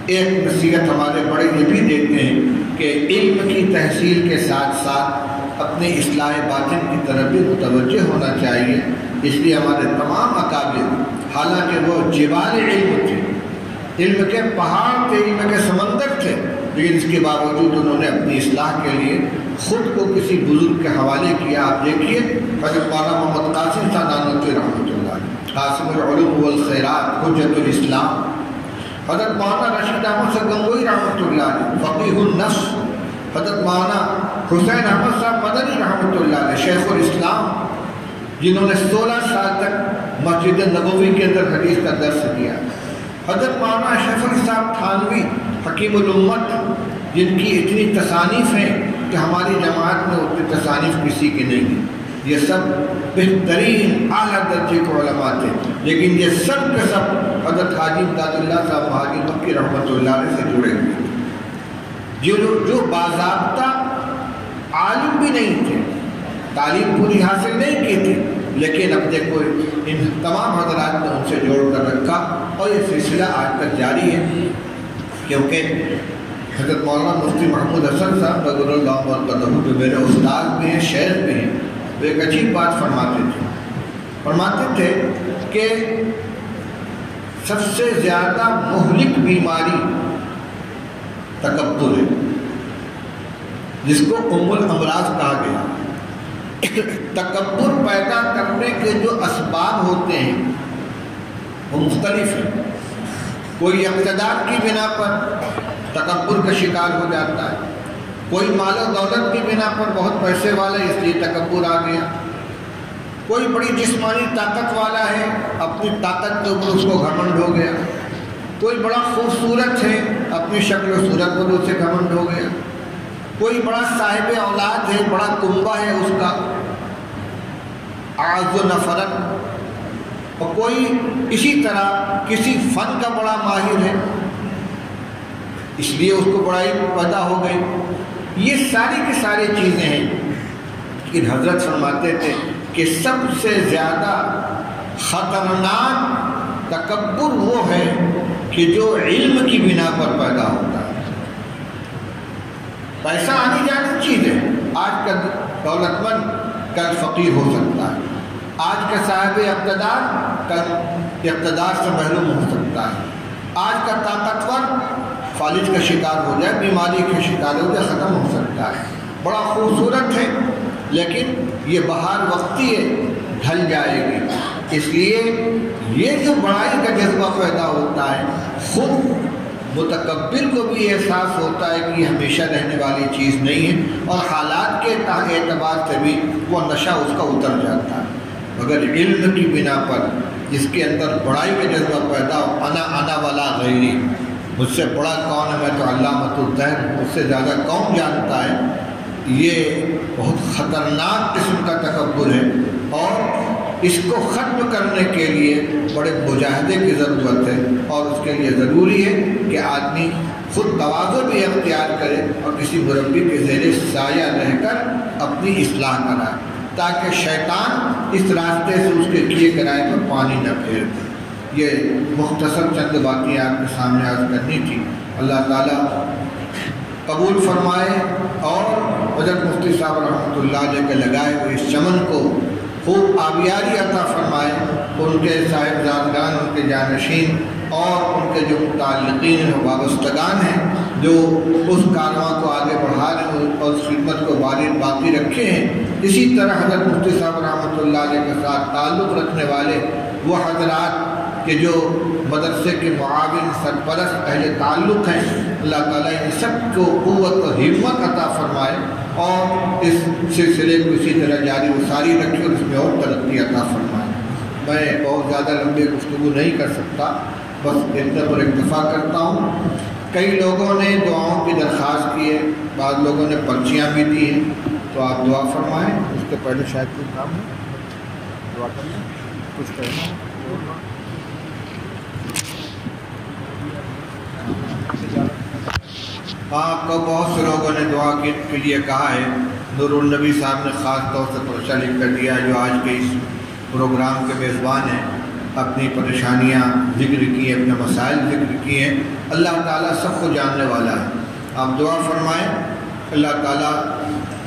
ایک نصیحت ہمارے بڑے یہ بھی دیتے ہیں کہ علم کی تحصیل کے ساتھ ساتھ اپنے اصلاح باطن کی طرف بھی متوجہ ہونا چاہیے۔ اس لیے ہمارے تمام اکابر، حالانکہ وہ جبال علم تھے، علم کے پہاڑ تھے، علم کے سمندر تھے، لیکن اس کے باوجود انہوں نے اپنی اصلاح کے لیے خود کو کسی بزرگ کے حوالے کیا۔ آپ دیکھیے حضرت مولانا محمد قاسم سانانوتی رحمۃ اللہ علیہ، قاسم العلوم والخیرات، حجت الاسلام، حضرت مولانا رشید احمد صاحب گنگوئی رحمۃ اللہ علیہ، فقیہ النفس، حضرت مولانا حسین احمد صاحب مدنی رحمۃ اللہ علیہ، شیخ الاسلام، جنہوں نے 16 سال تک مسجد نبوی کے اندر حدیث کا درس دیا، حضرت مولانا اشرف علی صاحب تھانوی حکیم الامت، جن کی اتنی تصانیف ہیں کہ ہماری جماعت میں اتنی تصانیف کسی کی نہیں ہیں۔ یہ سب بہترین اعلیٰ درجے کے علماء تھے، لیکن یہ سب کے سب حضرت حاجی امداد اللہ صاحب مہاجر مکی رحمۃ اللہ علیہ سے جڑے ہوئے تھے، جو باضابطہ عالم بھی نہیں تھے، تعلیم پوری حاصل نہیں کی تھی، لیکن اپنے کو ان تمام حضرات نے ان سے جوڑ کر رکھا، اور یہ سلسلہ آج تک جاری ہے۔ کیونکہ حضرت مولانا مفتی محمود حسن صاحب رضی اللہ عنہ جو میرے استاد بھی ہیں، شیخ بھی ہیں، وہ ایک عجیب بات فرماتے تھے کہ سب سے زیادہ مہلک بیماری تکبر ہے، جس کو ام الامراض کہا گیا۔ تکبر پیدا کرنے کے جو اسباب ہوتے ہیں وہ مختلف ہیں۔ کوئی اقتدار کی بنا پر تکبر کا شکار ہو جاتا ہے، کوئی مال و دولت کی بنا پر بہت پیسے والا ہے اس لیے تکبر آ گیا، کوئی بڑی جسمانی طاقت والا ہے اپنی طاقت کے اوپر اس کو گھمنڈ ہو گیا، کوئی بڑا خوبصورت ہے اپنی شکل و صورت پر اس سے گھمنڈ ہو گیا، کوئی بڑا صاحب اولاد ہے، بڑا کنبہ ہے اس کا اعز و نفرت، اور کوئی اسی طرح کسی فن کا بڑا ماہر ہے اس لیے اس کو بڑائی پیدا ہو گئی۔ یہ ساری کی ساری چیزیں ہیں، لیکن حضرت فرماتے تھے کہ سب سے زیادہ خطرناک تکبر وہ ہے کہ جو علم کی بنا پر پیدا ہوتا ہے۔ پیسہ آنی جانی چیز ہے، آج کا دولت مند کل فقیر ہو سکتا ہے، آج کا صاحب اقتدار کل اقتدار سے محروم ہو سکتا ہے، آج کا طاقتور فالج کا شکار ہو جائے، بیماری کا شکار ہو جائے، ختم ہو سکتا ہے۔ بڑا خوبصورت ہے لیکن یہ بہار وقتی ہے، ڈھل جائے گی۔ اس لیے یہ جو بڑائی کا جذبہ پیدا ہوتا ہے، خود متکبر کو بھی احساس ہوتا ہے کہ یہ ہمیشہ رہنے والی چیز نہیں ہے، اور حالات کے اعتبار سے بھی وہ نشہ اس کا اتر جاتا ہے۔ مگر علم کی بنا پر جس کے اندر بڑائی کا جذبہ پیدا ہو، انا ولا غیری، مجھ سے بڑا کون ہے، میں تو علامۃ الدہر، مجھ سے زیادہ کون جانتا ہے، یہ بہت خطرناک قسم کا تکبر ہے، اور اس کو ختم کرنے کے لیے بڑے مجاہدے کی ضرورت ہے، اور اس کے لیے ضروری ہے کہ آدمی خود تواضع بھی اختیار کرے اور کسی مربی کے زیر سایہ رہ کر اپنی اصلاح کرائے، تاکہ شیطان اس راستے سے اس کے کیے کرائے پر پانی نہ پھیر دے۔ یہ مختصر چند باتیں آپ کے سامنے عرض کرنی تھی۔ اللہ تعالیٰ قبول فرمائے اور حضرت مفتی صاحب رحمۃ اللہ علیہ کے لگائے ہوئے اس چمن کو خوب آبیاری عطا فرمائے، ان کے صاحبزادگان، ان کے جانشین اور ان کے جو متعلقین و وابستگان ہیں جو اس کارواں کو آگے بڑھا رہے ہیں اور اس خدمت کو باقی رکھے ہیں، اسی طرح حضرت مفتی صاحب رحمۃ اللہ علیہ کے ساتھ تعلق رکھنے والے وہ حضرات کہ جو مدرسے کے معاون سرپرست اہل تعلق ہیں، اللہ تعالیٰ ان سب کو قوت و ہمت عطا فرمائے اور اس سلسلے کو اسی طرح جاری و ساری رکھے اور اس میں اور ترقی عطا فرمائے۔ میں بہت زیادہ لمبی گفتگو نہیں کر سکتا، بس اتنے پر اکتفا کرتا ہوں۔ کئی لوگوں نے دعاؤں کی درخواست کی ہے، بعض لوگوں نے پرچیاں بھی دی ہیں، تو آپ دعا فرمائیں۔ اس کے پہلے شاید کوئی کام ہے، دعا کرنا کچھ کہنا ہے۔ آپ کو بہت سے لوگوں نے دعا کے لیے کہا ہے۔ نور النبی صاحب نے خاص طور سے پرچہ لکھ کر دیا جو آج کے اس پروگرام کے میزبان ہیں، اپنی پریشانیاں ذکر کی ہیں، اپنے مسائل ذکر کیے ہیں۔ اللہ تعالیٰ سب کو جاننے والا ہے۔ آپ دعا فرمائیں اللہ تعالیٰ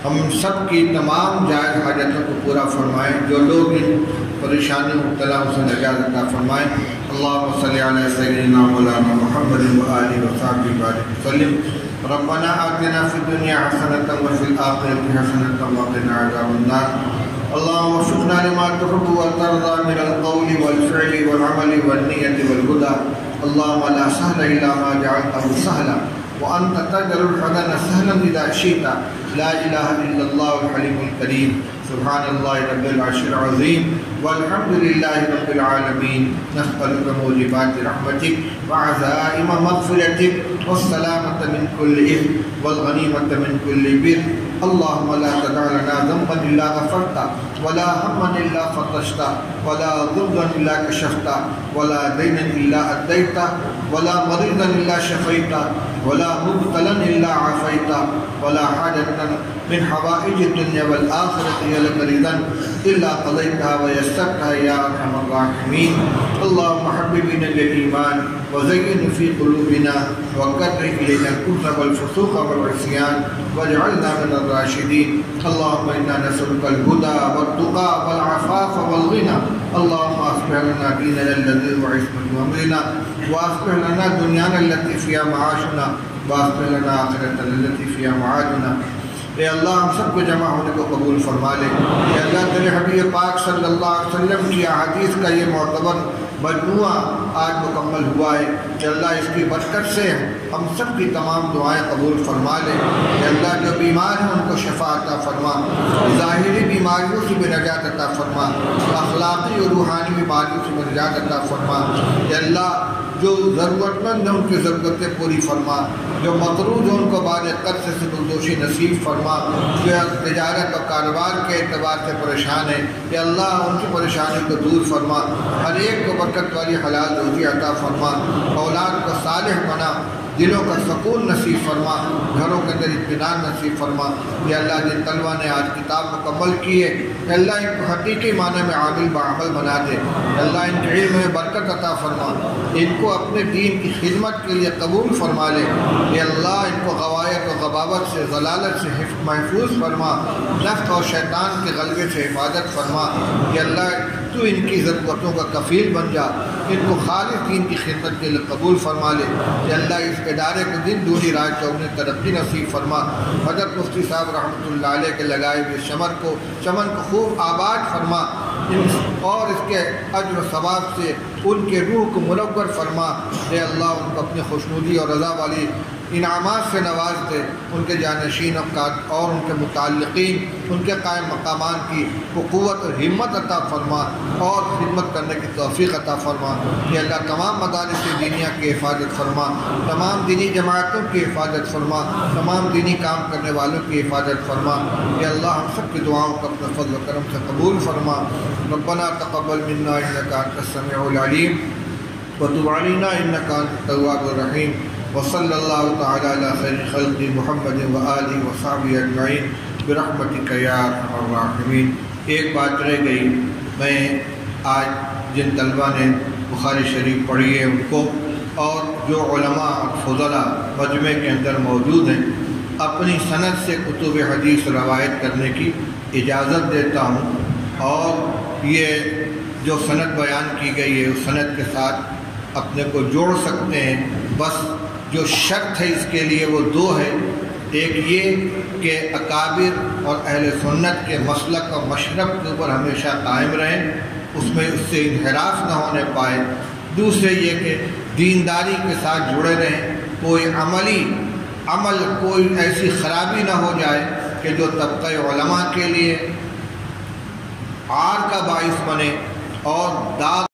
ہم سب کی تمام جائز حاجتوں کو پورا فرمائیں، جو لوگ ان پریشانیوں مبتلا سے نجات عطا فرمائیں۔ اللہم صلی علی سیدنا مولانا محمد وآلہ وصحبہ وبارک وسلم۔ ربنا آتنا فی الدنیا حسنۃ وفی الآخرۃ حسنۃ وقنا عذاب النار۔ اللهم وفقنا لما تحب وترضى من القول والفعل والعمل والنية والهدى. اللهم لا سهل إلا ما جعلته سهلا وأنت تجعل الحزن سهلا إذا شئت. لا إله إلا الله الحليم الكريم. سبحان الله رب العرش العظيم والحمد لله رب العالمين. نسألك موجبات رحمتك وعزائم مغفرتك والسلامة من كل إثم والغنيمة من كل بر. اللهم لا تدع لنا ذنبا إلا غفرته ولا هما إلا فرجته ولا ضرا إلا كشفته ولا دينا إلا أديته ولا مريضا إلا شفيته ولا مبتلا إلا عافيته ولا حاجة من حوائج الدنيا والآخرة هي لك رضا إلا قضيتها ويسرتها يا أرحم الراحمين. اللهم حبب إلينا الإيمان وزين في قلوبنا وكره إلينا الكفر والفسوق والعصيان واجعلنا من الراشدين. اللهم إنا نسألك الهدى والتقى والعفاف والغنى. اللهم أصلح لنا ديننا الذي هو عصمة أمرنا وأصلح لنا دنيانا التي فيها معاشنا وأصلح لنا آخرتنا التي فيها معادنا. اے اللہ ہم سب کو جمع ہونے کو قبول فرما لے۔ اے اللہ تیرے حبیب پاک صلی اللہ علیہ وسلم کی احادیث کا یہ معتبر مجموعہ آج مکمل ہوا ہے کہ اللہ اس کی برکت سے ہم سب کی تمام دعائیں قبول فرما لے۔ کہ اللہ جو بیمار ہیں ان کو شفا عطا فرما، ظاہری بیماریوں سے بھی نجات عطا فرما، اخلاقی اور روحانی بیماریوں سے بھی نجات عطا فرما۔ کہ اللہ جو ضرورت مند ہیں ان کی ضرورتیں پوری فرما، جو مقروض ہیں ان کو بعد قرض سے بردوشی نصیب فرما، جو تجارت اور کاروبار کے اعتبار سے پریشان ہیں کہ اللہ ان کی پریشانی کو دور فرما، ہر ایک کو برکت والی حلال روزی عطا فرما، اولاد کو صالح بنا، دلوں کا سکون نصیب فرما، گھروں کے اندر اطمینان نصیب فرما۔ یا اللہ جن طلبہ نے آج کتاب مکمل کی ہے کہ اللہ ان کو حقیقی معنی میں عامل بعمل بنا دے، اللہ ان کے علم میں برکت عطا فرما، ان کو اپنے دین کی خدمت کے لیے قبول فرما لے۔ کہ اللہ ان کو غوایت و غباوت سے، ضلالت سے محفوظ فرما، نفس اور شیطان کے غلبے سے حفاظت فرما۔ کہ اللہ تو ان کی ضرورتوں کا کفیل بن جا، ان کو خالص دین کی خدمت کے لیے قبول فرما لے۔ کہ اللہ اس ادارے کو دن دونی رات چوگنی ترقی نصیب فرما۔ حضرت مفتی صاحب رحمۃ اللہ علیہ کے لگائے ہوئے چمن کو خوب آباد فرما، اور اس کے اجر و ثواب سے ان کے روح کو منور فرما۔ اے اللہ ان کو اپنی خوشنودی اور رضا والی انعامات سے نواز دے، ان کے جانشین اور ان کے متعلقین، ان کے قائم مقامات کی قوت اور ہمت عطا فرما اور خدمت کرنے کی توفیق عطا فرما۔ کہ اللہ تمام مدارس دینیہ کی حفاظت فرما، تمام دینی جماعتوں کی حفاظت فرما، تمام دینی کام کرنے والوں کی حفاظت فرما۔ کہ اللہ ہم سب کی دعاؤں کو اپنے فضل و کرم سے قبول فرما۔ ربنا تقبل منا انک انت السمیع العلیم وتب علینا انک انت التواب الرحیم۔ وصلی اللہ تعالی علی خیر خلق محمد وآلہ وصحبہ اجمعین برحمتک یا ارحم الراحمین۔ ایک بات رہ گئی، میں آج جن طلبہ نے بخاری شریف پڑھی ہے ان کو، اور جو علماء اور فضلاء مجمع کے اندر موجود ہیں، اپنی سند سے کتب حدیث روایت کرنے کی اجازت دیتا ہوں، اور یہ جو سند بیان کی گئی ہے اس سند کے ساتھ اپنے کو جوڑ سکتے ہیں۔ بس جو شرط ہے اس کے لیے وہ دو ہے، ایک یہ کہ اکابر اور اہل سنت کے مسلک اور مشرب کے اوپر ہمیشہ قائم رہیں، اس میں اس سے انحراف نہ ہونے پائے۔ دوسرے یہ کہ دینداری کے ساتھ جڑے رہیں، کوئی عمل کوئی ایسی خرابی نہ ہو جائے کہ جو طبقہ علماء کے لیے عار کا باعث بنے اور داغ